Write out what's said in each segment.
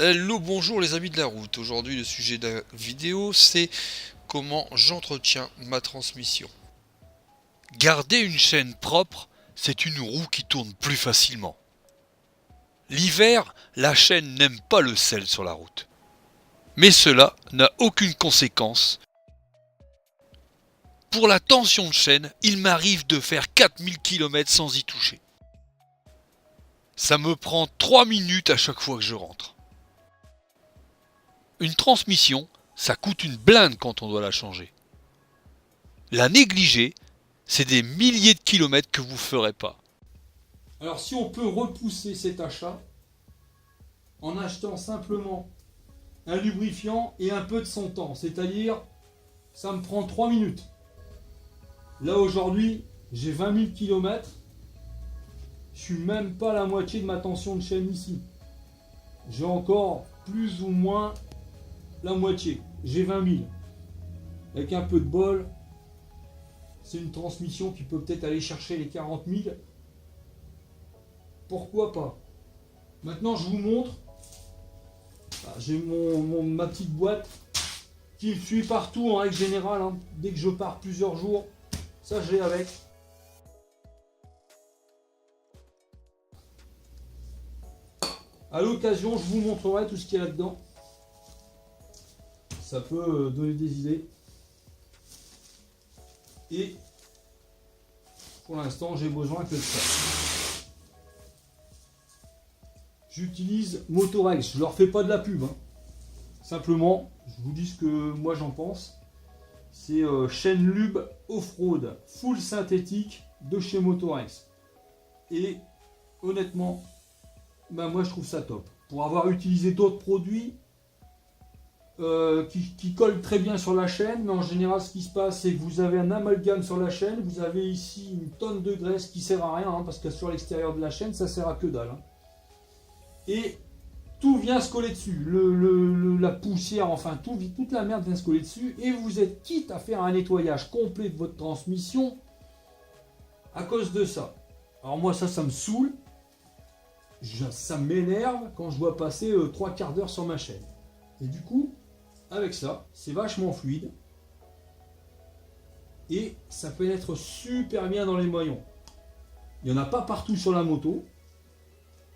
Hello, bonjour les amis de la route. Aujourd'hui, le sujet de la vidéo, c'est comment j'entretiens ma transmission. Garder une chaîne propre, c'est une roue qui tourne plus facilement. L'hiver, la chaîne n'aime pas le sel sur la route. Mais cela n'a aucune conséquence. Pour la tension de chaîne, il m'arrive de faire 4000 km sans y toucher. Ça me prend 3 minutes à chaque fois que je rentre. Une transmission, ça coûte une blinde quand on doit la changer. La négliger, c'est des milliers de kilomètres que vous ferez pas. Alors si on peut repousser cet achat en achetant simplement un lubrifiant et un peu de son temps, c'est-à-dire ça me prend 3 minutes. Là aujourd'hui j'ai 20 000 km, je suis même pas à la moitié de ma tension de chaîne ici. J'ai encore plus ou moins la moitié, j'ai 20 000. Avec un peu de bol, c'est une transmission qui peut peut-être aller chercher les 40 000. Pourquoi pas? Maintenant je vous montre. J'ai ma petite boîte qui me suit partout en règle générale, hein. Dès que je pars plusieurs jours, ça je l'ai avec. À l'occasion, je vous montrerai tout ce qu'il y a là-dedans. Ça peut donner des idées. Et pour l'instant, j'ai besoin que de ça. J'utilise Motorex. Je leur fais pas de la pub, hein. Simplement, je vous dis ce que moi j'en pense. C'est chaîne Lube Off-Road full synthétique de chez Motorex. Et honnêtement, moi je trouve ça top. Pour avoir utilisé d'autres produits qui collent très bien sur la chaîne, mais en général ce qui se passe c'est que vous avez un amalgame sur la chaîne, vous avez ici une tonne de graisse qui sert à rien, hein, parce que sur l'extérieur de la chaîne ça sert à que dalle. Hein. Et tout vient se coller dessus, la poussière, enfin toute la merde vient se coller dessus, et vous êtes quitte à faire un nettoyage complet de votre transmission à cause de ça. Alors moi ça me saoule, ça m'énerve quand je dois passer 3 quarts d'heure sur ma chaîne. Et du coup, avec ça, c'est vachement fluide, et ça pénètre super bien dans les maillons. Il n'y en a pas partout sur la moto.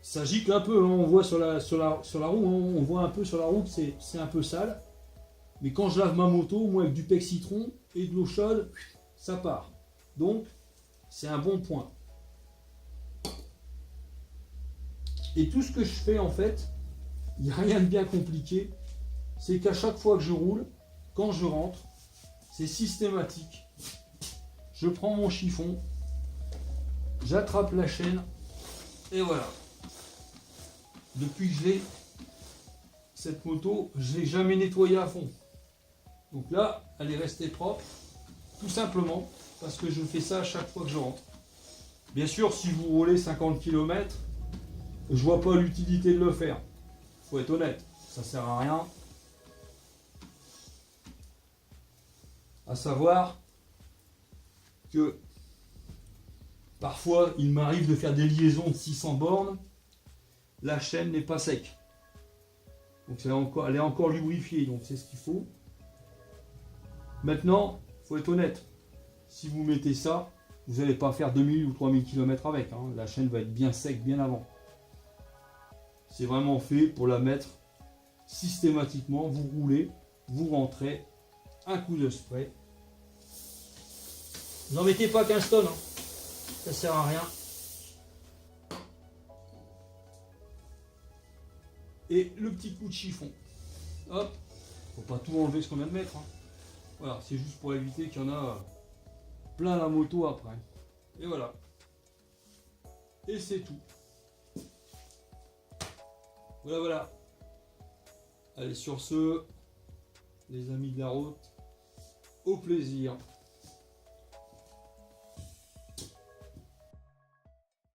Ça gicle un peu, hein, on voit sur la roue, hein, on voit un peu sur la roue que c'est un peu sale. Mais quand je lave ma moto, moi avec du pec citron et de l'eau chaude, ça part. Donc, c'est un bon point. Et tout ce que je fais en fait, il n'y a rien de bien compliqué. C'est qu'à chaque fois que je roule, quand je rentre, c'est systématique. Je prends mon chiffon, j'attrape la chaîne, et voilà. Depuis que je l'ai, cette moto, je ne l'ai jamais nettoyée à fond. Donc là, elle est restée propre, tout simplement, parce que je fais ça à chaque fois que je rentre. Bien sûr, si vous roulez 50 km, je vois pas l'utilité de le faire. Faut être honnête, ça sert à rien. À savoir que parfois, il m'arrive de faire des liaisons de 600 bornes. La chaîne n'est pas sec. Donc elle est encore lubrifiée, donc c'est ce qu'il faut. Maintenant, il faut être honnête. Si vous mettez ça, vous n'allez pas faire 2000 ou 3000 km avec. Hein. La chaîne va être bien sec bien avant. C'est vraiment fait pour la mettre systématiquement. Vous roulez, vous rentrez, un coup de spray. N'en mettez pas 15 tonnes, hein. Ça sert à rien. Et le petit coup de chiffon. Hop. Faut pas tout enlever ce qu'on vient de mettre. Hein. Voilà, c'est juste pour éviter qu'il y en a plein la moto après. Et voilà. Et c'est tout. Voilà. Allez, sur ce, les amis de la route, au plaisir.